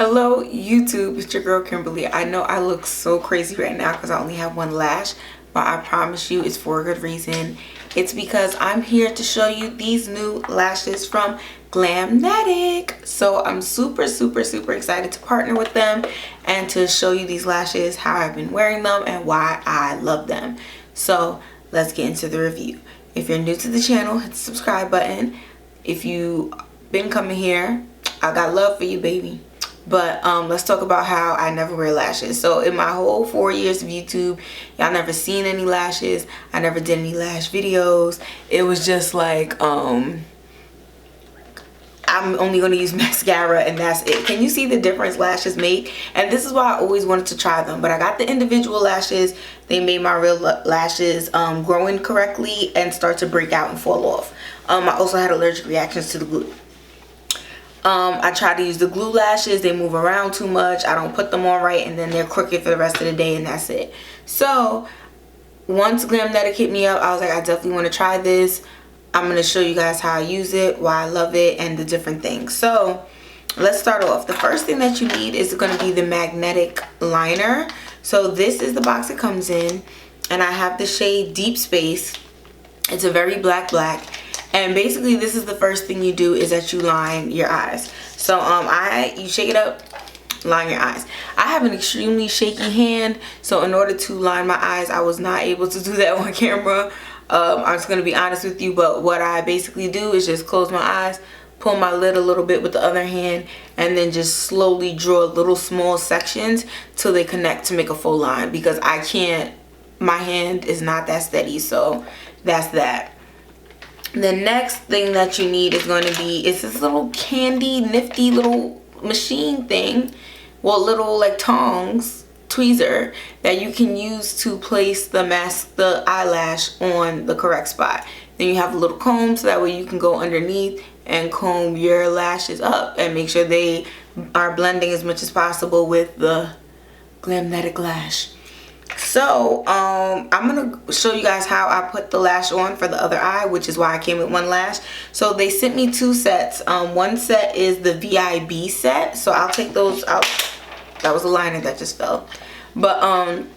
Hello YouTube, it's your girl Kimberly. I know I look so crazy right now because I only have one lash, but I promise you it's for a good reason. It's because I'm here to show you these new lashes from Glamnetic. So I'm super excited to partner with them and to show you these lashes, how I've been wearing them and why I love them. So let's get into the review. If you're new to the channel, hit the subscribe button. If you've been coming here, I got love for you, baby. But let's talk about how I never wear lashes. So in my whole 4 years of YouTube, y'all never seen any lashes. I never did any lash videos. It was just like I'm only going to use mascara and that's it. Can you see the difference lashes make? And this is why I always wanted to try them. But I got the individual lashes. They made my real lashes grow in correctly and start to break out and fall off. I also had allergic reactions to the glue. I try to use the glue lashes. They move around too much. I don't put them on right and then they're crooked for the rest of the day and that's it. So once Glamnetic hit me up, I was like, I definitely want to try this. I'm going to show you guys how I use it, why I love it, and the different things. So let's start off. The first thing that you need is going to be the magnetic liner. So this is the box it comes in, and I have the shade Deep Space. It's a very black. And basically this is the first thing you do is that you line your eyes. So you shake it up, line your eyes. I have an extremely shaky hand, so in order to line my eyes, I was not able to do that on camera. I'm just gonna be honest with you, but what I basically do is just close my eyes, pull my lid a little bit with the other hand, and then just slowly draw little small sections till they connect to make a full line, because I can't, my hand is not that steady. So that's that. The next thing that you need is going to be this little candy nifty little machine thing, well, little like tongs, tweezer, that you can use to place the eyelash on the correct spot. Then you have a little comb, so that way you can go underneath and comb your lashes up and make sure they are blending as much as possible with the Glamnetic lash. So I'm gonna show you guys how I put the lash on for the other eye, which is why I came with one lash. So they sent me two sets. One set is the VIB set, so I'll take those out. That was a liner that just fell. But I'm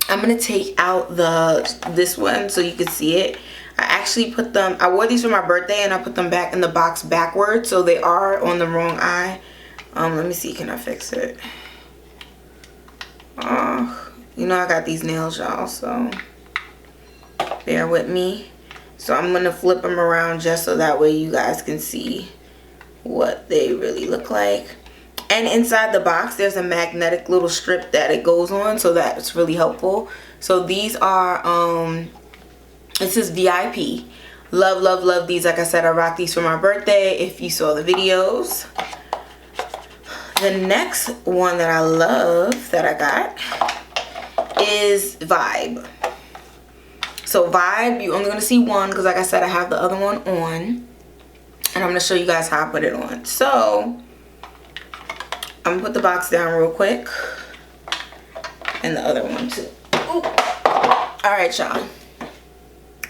gonna take out this one so you can see it. I actually put them, I wore these for my birthday and I put them back in the box backwards, so they are on the wrong eye. Let me see, can I fix it? You know I got these nails, y'all, so bear with me. So I'm gonna flip them around just so that way you guys can see what they really look like. And inside the box there's a magnetic little strip that it goes on, so that's really helpful. So these are this is VIP. Love these. Like I said, I rock these for my birthday if you saw the videos. The next one that I love that I got is Vibe. So Vibe, you're only gonna see one because like I said, I have the other one on, and I'm gonna show you guys how I put it on. So I'm gonna put the box down real quick, and the other one too. Ooh. All right, y'all,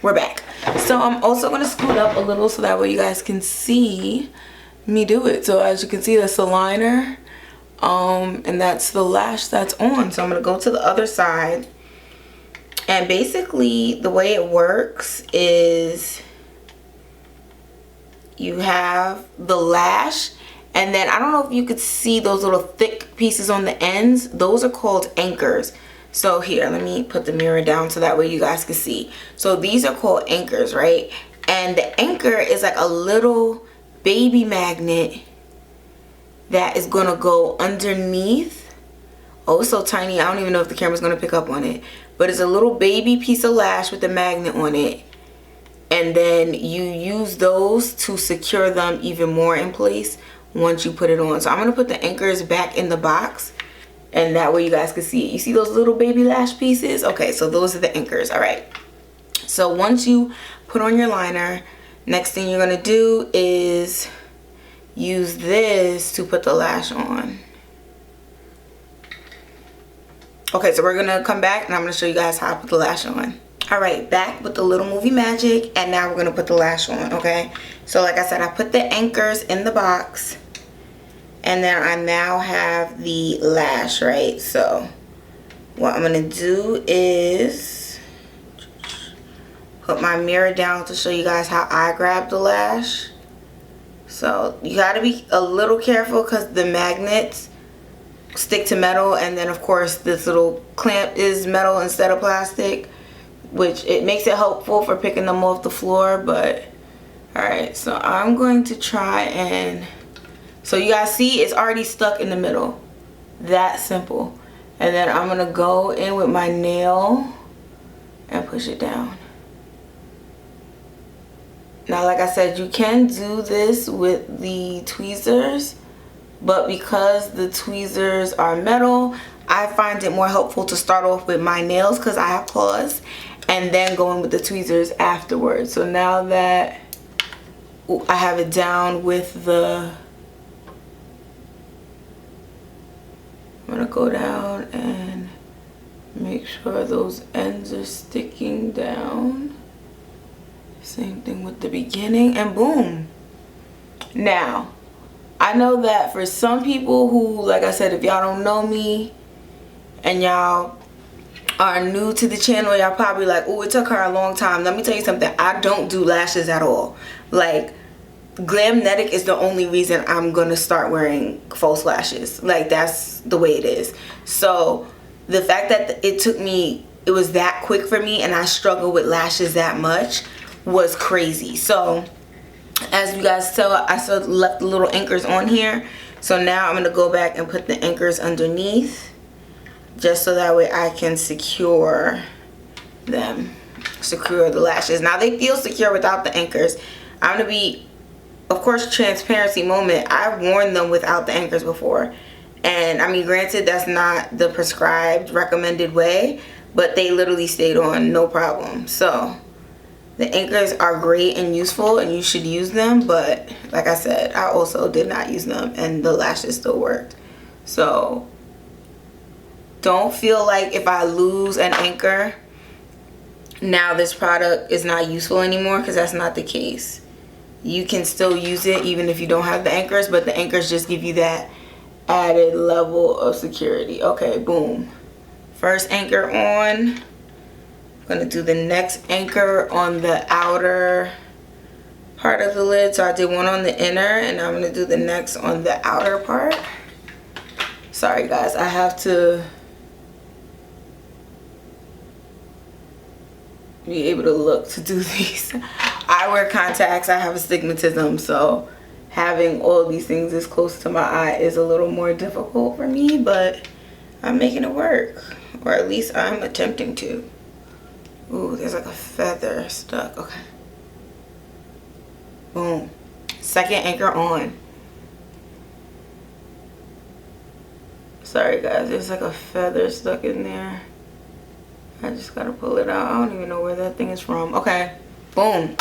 we're back. So I'm also gonna scoot up a little so that way you guys can see me do it. So as you can see, that's the liner. And that's the lash that's on. So I'm gonna go to the other side, and basically the way it works is you have the lash, and then I don't know if you could see those little thick pieces on the ends. Those are called anchors. So here, let me put the mirror down so that way you guys can see. So these are called anchors, right? And the anchor is like a little baby magnet that is gonna go underneath. Oh, it's so tiny, I don't even know if the camera's gonna pick up on it, but it's a little baby piece of lash with a magnet on it, and then you use those to secure them even more in place once you put it on. So I'm gonna put the anchors back in the box, and that way you guys can see it. You see those little baby lash pieces? Okay, so those are the anchors. All right, so once you put on your liner, next thing you're gonna do is use this to put the lash on. Okay, so we're gonna come back and I'm gonna show you guys how I put the lash on. All right, back with the little movie magic, and now we're gonna put the lash on. Okay, so like I said, I put the anchors in the box, And then I now have the lash, right? So what I'm gonna do is put my mirror down to show you guys how I grab the lash. So you gotta be a little careful because the magnets stick to metal, and then of course this little clamp is metal instead of plastic, which it makes it helpful for picking them off the floor. But alright, so I'm going to try, and so you guys see it's already stuck in the middle. That simple. And then I'm gonna go in with my nail and push it down. Now, like I said, you can do this with the tweezers, but because the tweezers are metal, I find it more helpful to start off with my nails because I have claws, and then go in with the tweezers afterwards. So now that I have it down with the, I'm gonna go down and make sure those ends are sticking down. Same thing with the beginning, and boom. Now, I know that for some people who, like I said, if y'all don't know me and y'all are new to the channel, y'all probably like, oh, it took her a long time. Let me tell you something. I don't do lashes at all. Like, Glamnetic is the only reason I'm gonna start wearing false lashes. Like, that's the way it is. So the fact that it was that quick for me, and I struggle with lashes that much, was crazy. So as you guys saw, I still left the little anchors on here. So now I'm gonna go back and put the anchors underneath, just so that way I can secure them, secure the lashes. Now they feel secure without the anchors. I'm gonna be, of course, transparency moment, I've worn them without the anchors before, and I mean, granted, that's not the prescribed recommended way, but they literally stayed on no problem. So the anchors are great and useful, and you should use them, but like I said, I also did not use them, and the lashes still worked. So don't feel like if I lose an anchor, now this product is not useful anymore, because that's not the case. You can still use it even if you don't have the anchors, but the anchors just give you that added level of security. Okay, boom. First anchor on. I'm gonna do the next anchor on the outer part of the lid. So I did one on the inner, and I'm gonna do the next on the outer part. Sorry guys, I have to be able to look to do these. I wear contacts, I have astigmatism, so having all these things this close to my eye is a little more difficult for me, but I'm making it work, or at least I'm attempting to. Ooh, there's like a feather stuck. Okay. Boom. Second anchor on. Sorry guys, there's like a feather stuck in there. I just gotta pull it out. I don't even know where that thing is from. Okay. Boom.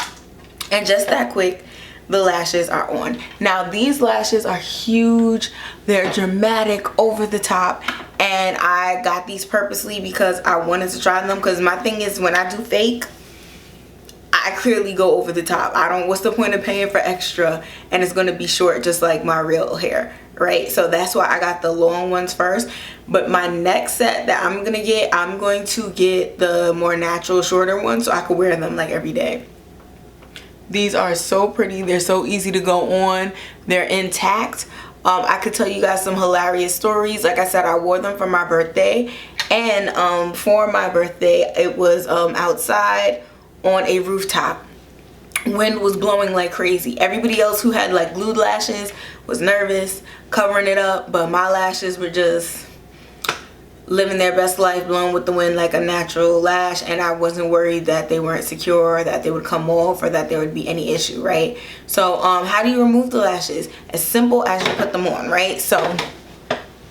And just that quick, the lashes are on. Now these lashes are huge. They're dramatic, over the top. And I got these purposely because I wanted to try them, because my thing is, when I do fake, I clearly go over the top. I don't, what's the point of paying for extra and it's going to be short just like my real hair, right? So that's why I got the long ones first. But my next set that I'm going to get the more natural shorter ones so I can wear them like every day. These are so pretty. They're so easy to go on. They're intact. I could tell you guys some hilarious stories. Like I said, I wore them for my birthday, and for my birthday it was outside on a rooftop. Wind was blowing like crazy. Everybody else who had like glued lashes was nervous covering it up, but my lashes were just living their best life, blowing with the wind like a natural lash, and I wasn't worried that they weren't secure, that they would come off, or that there would be any issue, right? So how do you remove the lashes? As simple as you put them on, right? So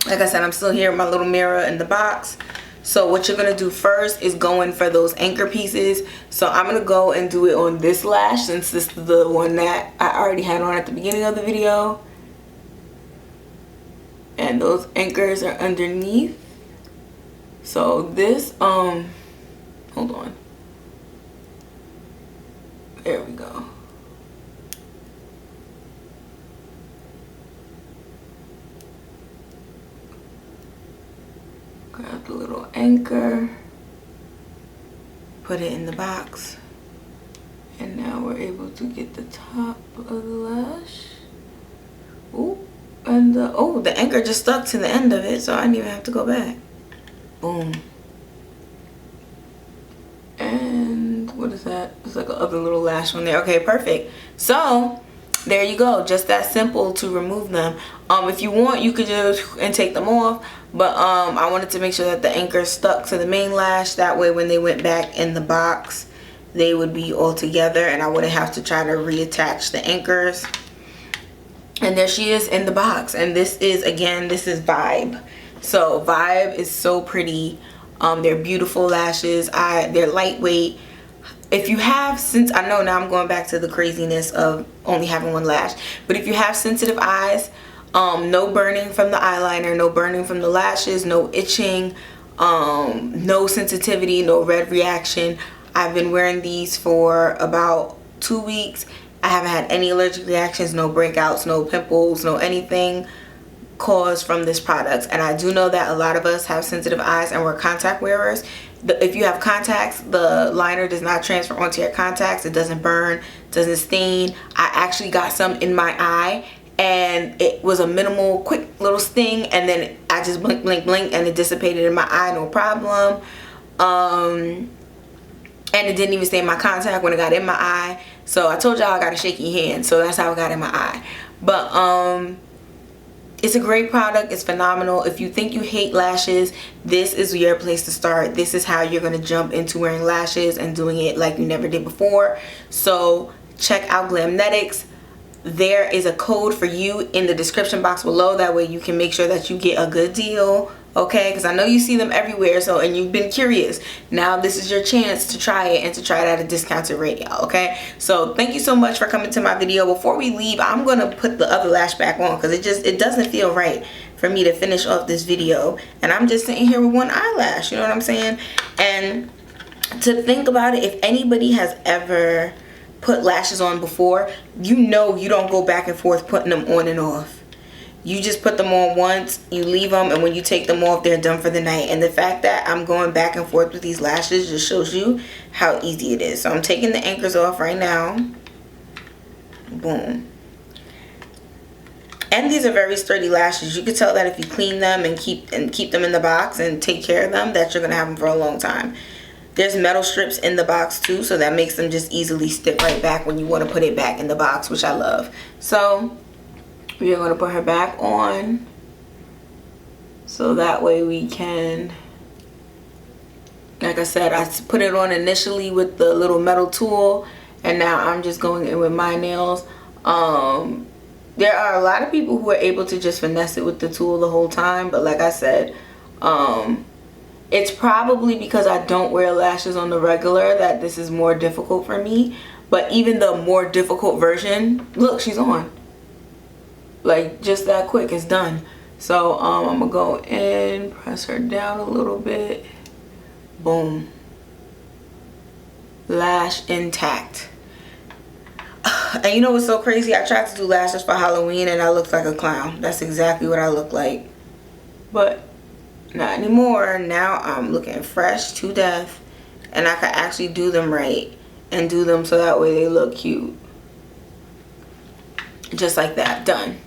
like I said, I'm still here with my little mirror in the box. So what you're gonna do first is go in for those anchor pieces. So I'm gonna go and do it on this lash, since this is the one that I already had on at the beginning of the video, and those anchors are underneath. So this, hold on. There we go. little anchor, put it in the box, and now we're able to get the top of the lash. Ooh, and the anchor just stuck to the end of it, so I didn't even have to go back. Boom. And what is that? It's like another little lash one there. Okay, perfect. So there you go, just that simple to remove them. If you want, you could just and take them off, but I wanted to make sure that the anchor stuck to the main lash. That way when they went back in the box, they would be all together and I wouldn't have to try to reattach the anchors. And there she is in the box. And this is, again, this is Vibe. So Vibe is so pretty. They're beautiful lashes. They're lightweight. If you have, since I know now I'm going back to the craziness of only having one lash, but if you have sensitive eyes, no burning from the eyeliner, no burning from the lashes, no itching, no sensitivity, no red reaction. I've been wearing these for about 2 weeks. I haven't had any allergic reactions, no breakouts, no pimples, no anything caused from this product. And I do know that a lot of us have sensitive eyes and we're contact wearers. If you have contacts, the liner does not transfer onto your contacts. It doesn't burn, doesn't stain. I actually got some in my eye and it was a minimal, quick little sting, and then I just blink, blink, blink, and it dissipated in my eye, no problem. And it didn't even stay in my contact when it got in my eye. So I told y'all I got a shaky hand, so that's how it got in my eye. But it's a great product. It's phenomenal. If you think you hate lashes, this is your place to start. This is how you're going to jump into wearing lashes and doing it like you never did before. So check out Glamnetics. There is a code for you in the description box below. That way you can make sure that you get a good deal. Okay, because I know you see them everywhere, so, and you've been curious. Now this is your chance to try it and to try it at a discounted rate, y'all. Okay, so thank you so much for coming to my video. Before we leave, I'm gonna put the other lash back on because it doesn't feel right for me to finish off this video and I'm just sitting here with one eyelash, you know what I'm saying? And to think about it, if anybody has ever put lashes on before, you know you don't go back and forth putting them on and off. You just put them on once, you leave them, and when you take them off, they're done for the night. And the fact that I'm going back and forth with these lashes just shows you how easy it is. So I'm taking the anchors off right now. Boom. And these are very sturdy lashes. You can tell that if you clean them and keep them in the box and take care of them, that you're gonna have them for a long time. There's metal strips in the box too, so that makes them just easily stick right back when you want to put it back in the box, which I love. So we are going to put her back on so that way we can, like I said, I put it on initially with the little metal tool and now I'm just going in with my nails. There are a lot of people who are able to just finesse it with the tool the whole time, but like I said, it's probably because I don't wear lashes on the regular that this is more difficult for me. But even the more difficult version, look, she's on. Like just that quick, it's done. So I'm gonna go in, press her down a little bit. Boom. Lash intact. And you know what's so crazy? I tried to do lashes for Halloween and I looked like a clown. That's exactly what I look like. But not anymore. Now I'm looking fresh to death and I can actually do them right and do them so that way they look cute. Just like that. Done.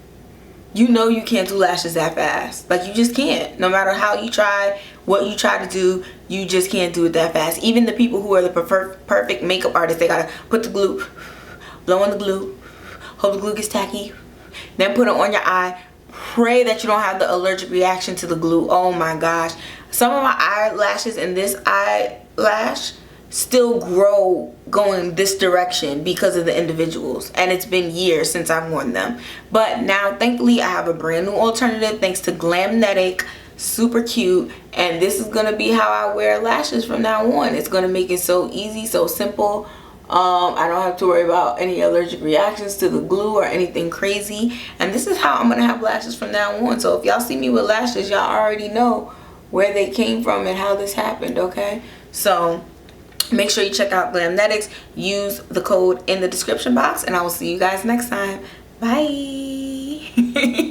You know you can't do lashes that fast. Like you just can't. No matter how you try, what you try to do, you just can't do it that fast. Even the people who are the perfect makeup artists, they gotta put the glue, blow on the glue, hope the glue gets tacky, then put it on your eye. Pray that you don't have the allergic reaction to the glue. Oh my gosh. Some of my eyelashes in this eyelash still grow going this direction because of the individuals, and it's been years since I've worn them. But now thankfully I have a brand new alternative thanks to Glamnetic. Super cute, and this is gonna be how I wear lashes from now on. It's gonna make it so easy, so simple. I don't have to worry about any allergic reactions to the glue or anything crazy, and this is how I'm gonna have lashes from now on. So if y'all see me with lashes, y'all already know where they came from and how this happened. Okay, so make sure you check out Glamnetics. Use the code in the description box, and I will see you guys next time. Bye.